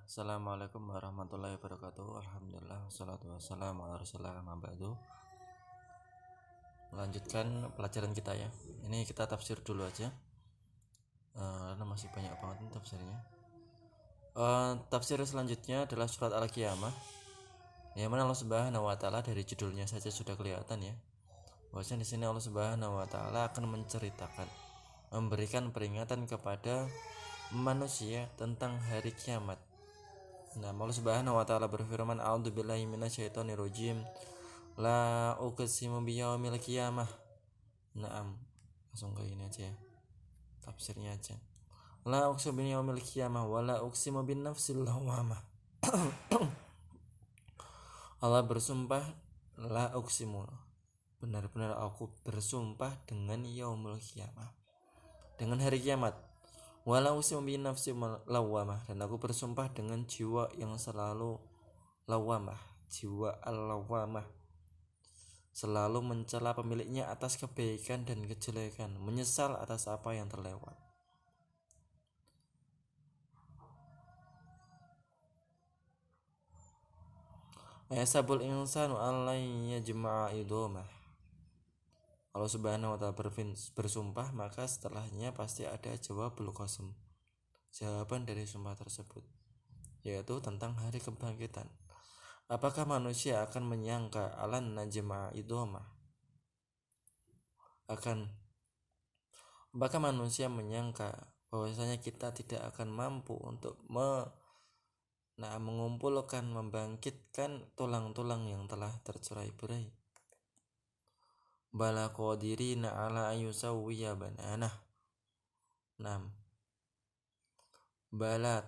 Assalamualaikum warahmatullahi wabarakatuh. Alhamdulillah wassalatu wassalamu ala rasulillah amma ba'du. Melanjutkan pelajaran kita ya. Ini kita tafsir dulu aja. Karena masih banyak banget nih tafsirnya. Tafsir selanjutnya adalah surat Al-Qiyamah. Yang mana Allah Subhanahu wa taala dari judulnya saja sudah kelihatan ya. Bahwasanya di sini Allah Subhanahu wa taala akan menceritakan, memberikan peringatan kepada manusia tentang hari kiamat. Nah, Allah Subhanahu wa taala berfirman, "A'udzubillahi minasyaitonirrajim. La uqsimu biyaumil qiyamah." Naam. Langsung ke ini aja ya. Tafsirnya aja. La uqsimu biyaumil qiyamah wa la uqsimu bin nafsil lawwamah. Allah bersumpah, la uqsimu. Benar-benar aku bersumpah dengan yaumul qiyamah. Dengan hari kiamat. Walau usim nafsi lawamah, dan aku bersumpah dengan jiwa yang selalu lawamah, jiwa al-lawamah, selalu mencela pemiliknya atas kebaikan dan kejelekan, menyesal atas apa yang terlewat. Ayasabul insanu alai yajma'a idhamah. Allah Subhanahu wa taala bersumpah, maka setelahnya pasti ada jawabul qasam. Jawaban dari sumpah tersebut, yaitu tentang hari kebangkitan. Apakah manusia akan menyangka alan najma idhamah? Apakah manusia menyangka bahwasanya kita tidak akan mampu untuk mengumpulkan, membangkitkan tulang-tulang yang telah tercerai-berai? Bala qadirina ala ayusawwiya bananah. 6. Bala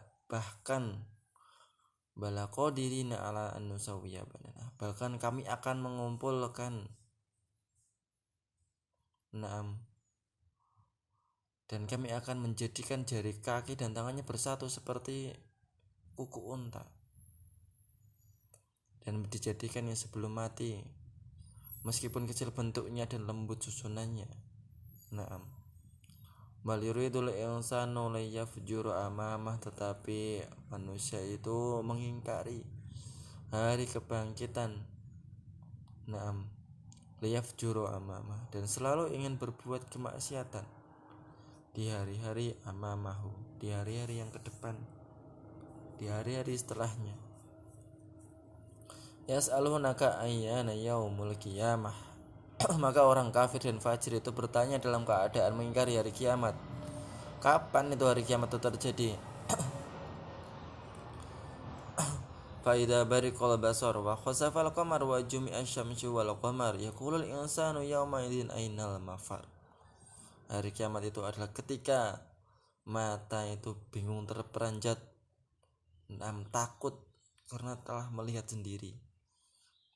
qadirina ala ayusawwiya bananah. Bahkan kami akan mengumpulkan. 6. Dan kami akan menjadikan jari kaki dan tangannya bersatu seperti kuku unta, dan dijadikannya sebelum mati, meskipun kecil bentuknya dan lembut susunannya. Naam. Bal yuridul insanu liyafjura amamah, tetapi manusia itu mengingkari hari kebangkitan. Naam. Liyafjuru amamah, dan selalu ingin berbuat kemaksiatan di hari-hari amamahu, di hari-hari yang ke depan, di hari-hari setelahnya. Yas'alunaka ayyana yaumul qiyamah. Maka orang kafir dan fajir itu bertanya dalam keadaan mengingkari hari kiamat. Kapan itu hari kiamat itu terjadi? Fa idza bariqal basar wa khasafal qamar wa jumi'a asy-syamsu wal qamar yaqulul insanu yawma idzin ainal mafar. Hari kiamat itu adalah ketika mata itu bingung terperanjat, takut karena telah melihat sendiri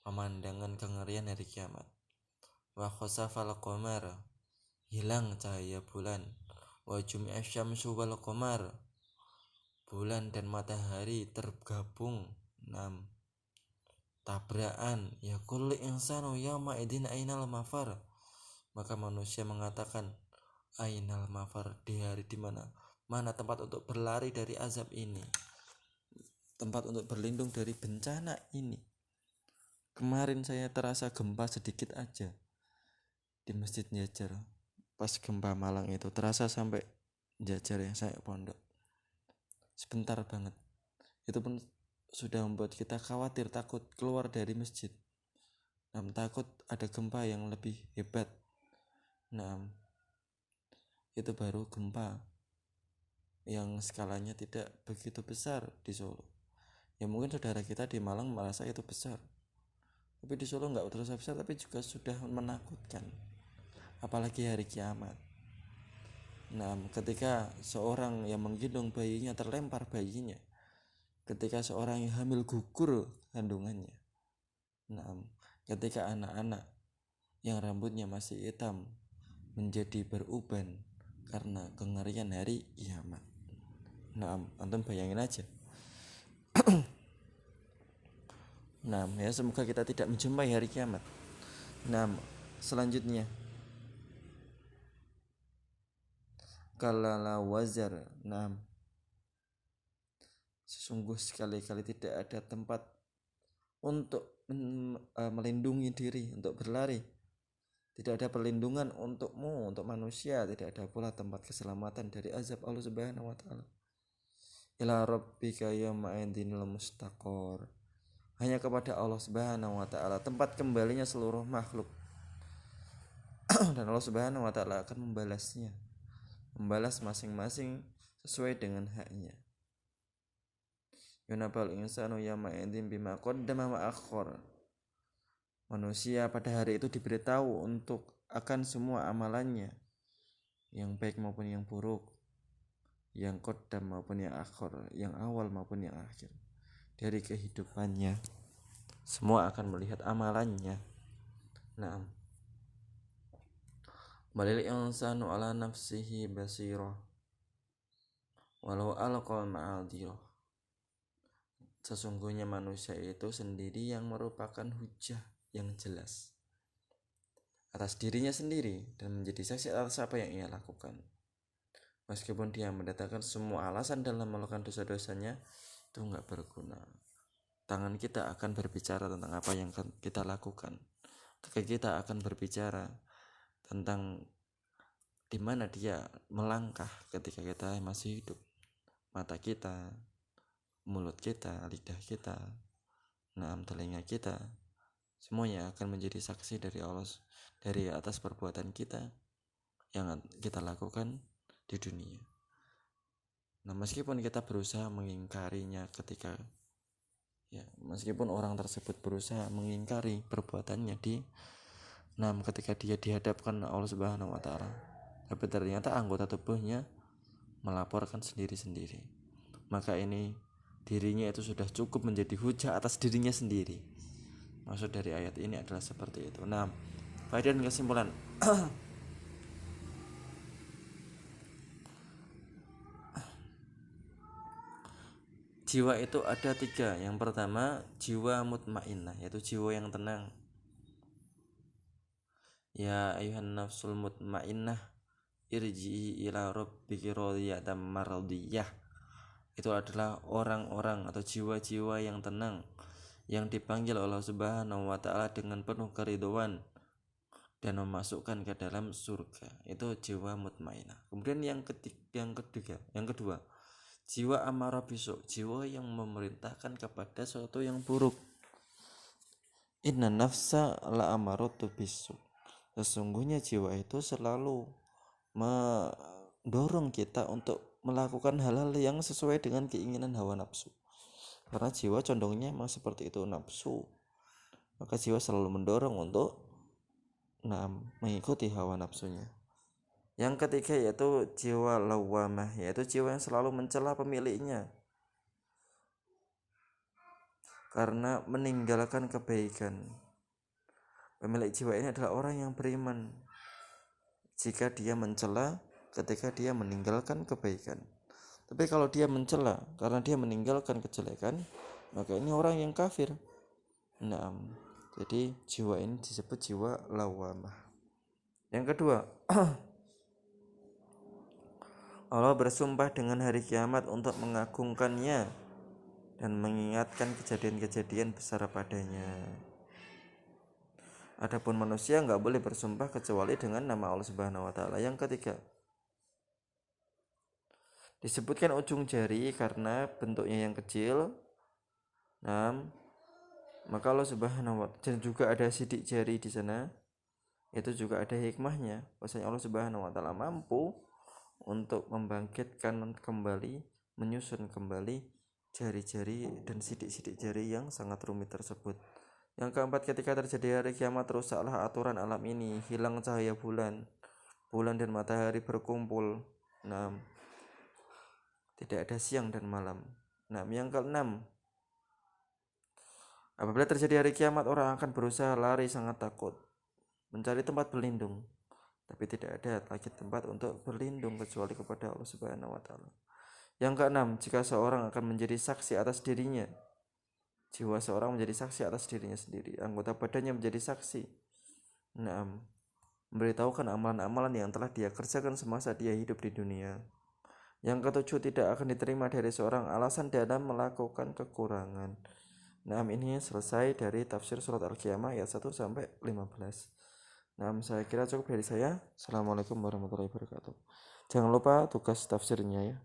pemandangan kengerian hari kiamat. Wa khasafal qamar, hilang cahaya bulan. Wa jumi'a asy-syamsu wal qamar, bulan dan matahari tergabung. 6. Tabrakan. Yaqul insanu yawma idzin ainal mafar. Maka manusia mengatakan, ainal mafar, di hari di mana tempat untuk berlari dari azab ini, tempat untuk berlindung dari bencana ini. Kemarin saya terasa gempa sedikit aja di Masjid Jajar. Pas gempa Malang itu terasa sampai Jajar yang saya pondok, sebentar banget. Itu pun sudah membuat kita khawatir, takut keluar dari masjid. Takut ada gempa yang lebih hebat. Itu baru gempa yang skalanya tidak begitu besar di Solo. Ya mungkin saudara kita di Malang merasa itu besar, tapi di Solo nggak terasa besar, tapi juga sudah menakutkan. Apalagi hari kiamat. Ketika seorang yang menggendong bayinya terlempar bayinya, ketika seorang yang hamil gugur kandungannya, ketika anak-anak yang rambutnya masih hitam menjadi beruban karena kengerian hari kiamat. Antum bayangin aja. Ya semoga kita tidak menjumpai hari kiamat. Selanjutnya kalala wazar. Sesungguh sekali-kali tidak ada tempat untuk melindungi diri, untuk berlari. Tidak ada perlindungan untukmu, untuk manusia. Tidak ada pula tempat keselamatan dari azab Allah Subhanahu wa ta'ala. Ila rabbika yawma idinil mustaqor. Hanya kepada Allah Subhanahu wa ta'ala tempat kembalinya seluruh makhluk. Dan Allah Subhanahu wa ta'ala akan membalas masing-masing sesuai dengan haknya. Yunabal insanu yawma idin bima qaddama wa akhkhar. Manusia pada hari itu diberitahu untuk akan semua amalannya, yang baik maupun yang buruk, yang qaddam maupun yang akhir, yang awal maupun yang akhir dari kehidupannya. Semua akan melihat amalannya. Naam. Balil insanu ala nafsihi basirah walau alqa ma'adhirah. Sesungguhnya manusia itu sendiri yang merupakan hujah yang jelas atas dirinya sendiri dan menjadi saksi atas apa yang ia lakukan. Meskipun dia mendatangkan semua alasan dalam melakukan dosa-dosanya, itu enggak berguna. Tangan kita akan berbicara tentang apa yang kita lakukan. Kaki kita akan berbicara tentang di mana dia melangkah ketika kita masih hidup. Mata kita, mulut kita, lidah kita, telinga kita, semuanya akan menjadi saksi dari Allah, dari atas perbuatan kita yang kita lakukan di dunia. Meskipun kita berusaha mengingkarinya meskipun orang tersebut berusaha mengingkari perbuatannya ketika dia dihadapkan Allah Subhanahu wa ta'ala, tapi ternyata anggota tubuhnya melaporkan sendiri-sendiri, maka ini dirinya itu sudah cukup menjadi hujah atas dirinya sendiri. Maksud dari ayat ini adalah seperti itu. Faedah dan kesimpulan. Jiwa itu ada 3. Yang pertama, jiwa mutmainnah, yaitu jiwa yang tenang. Ya ayuhan nafsul mutmainnah, irji'i ila rabbiki radiyatan mardiyah. Itu adalah orang-orang atau jiwa-jiwa yang tenang, yang dipanggil Allah Subhanahu wa ta'ala dengan penuh keridhaan dan memasukkan ke dalam surga. Itu jiwa mutmainnah. Kemudian yang kedua, jiwa amarah bisu, jiwa yang memerintahkan kepada sesuatu yang buruk. Inna nafsa la amaratu bisu. Sesungguhnya jiwa itu selalu mendorong kita untuk melakukan hal-hal yang sesuai dengan keinginan hawa nafsu. Karena jiwa condongnya memang seperti itu, nafsu. Maka jiwa selalu mendorong untuk mengikuti hawa nafsunya. Yang ketiga yaitu jiwa lawamah, yaitu jiwa yang selalu mencela pemiliknya karena meninggalkan kebaikan. Pemilik jiwa ini adalah orang yang beriman jika dia mencela ketika dia meninggalkan kebaikan. Tapi kalau dia mencela karena dia meninggalkan kejelekan, maka ini orang yang kafir. Jadi jiwa ini disebut jiwa lawamah. Yang kedua, Allah bersumpah dengan hari kiamat untuk mengagungkannya dan mengingatkan kejadian-kejadian besar padanya. Adapun manusia enggak boleh bersumpah kecuali dengan nama Allah Subhanahu wa ta'ala. Yang ketiga, disebutkan ujung jari karena bentuknya yang kecil. Maka Allah Subhanahu wa ta'ala, dan juga ada sidik jari di sana. Itu juga ada hikmahnya. Bahwasanya Allah Subhanahu wa ta'ala mampu untuk membangkitkan kembali, menyusun kembali jari-jari dan sidik-sidik jari yang sangat rumit tersebut. Yang keempat, ketika terjadi hari kiamat, rusaklah aturan alam ini, hilang cahaya bulan dan matahari berkumpul. Tidak ada siang dan malam. Yang keenam, apabila terjadi hari kiamat, orang akan berusaha lari sangat takut, mencari tempat berlindung, tapi tidak ada lagi tempat untuk berlindung kecuali kepada Allah Subhanahu wa ta'ala. Yang keenam, jika seorang akan menjadi saksi atas dirinya, jiwa seorang menjadi saksi atas dirinya sendiri, anggota badannya menjadi saksi, memberitahukan amalan-amalan yang telah dia kerjakan semasa dia hidup di dunia. Yang ketujuh, tidak akan diterima dari seorang alasan dalam melakukan kekurangan. Nah, ini selesai dari tafsir surat Al-Qiyamah ayat 1 sampai 15. Nah, saya kira cukup dari saya. Assalamualaikum warahmatullahi wabarakatuh. Jangan lupa tugas tafsirnya ya.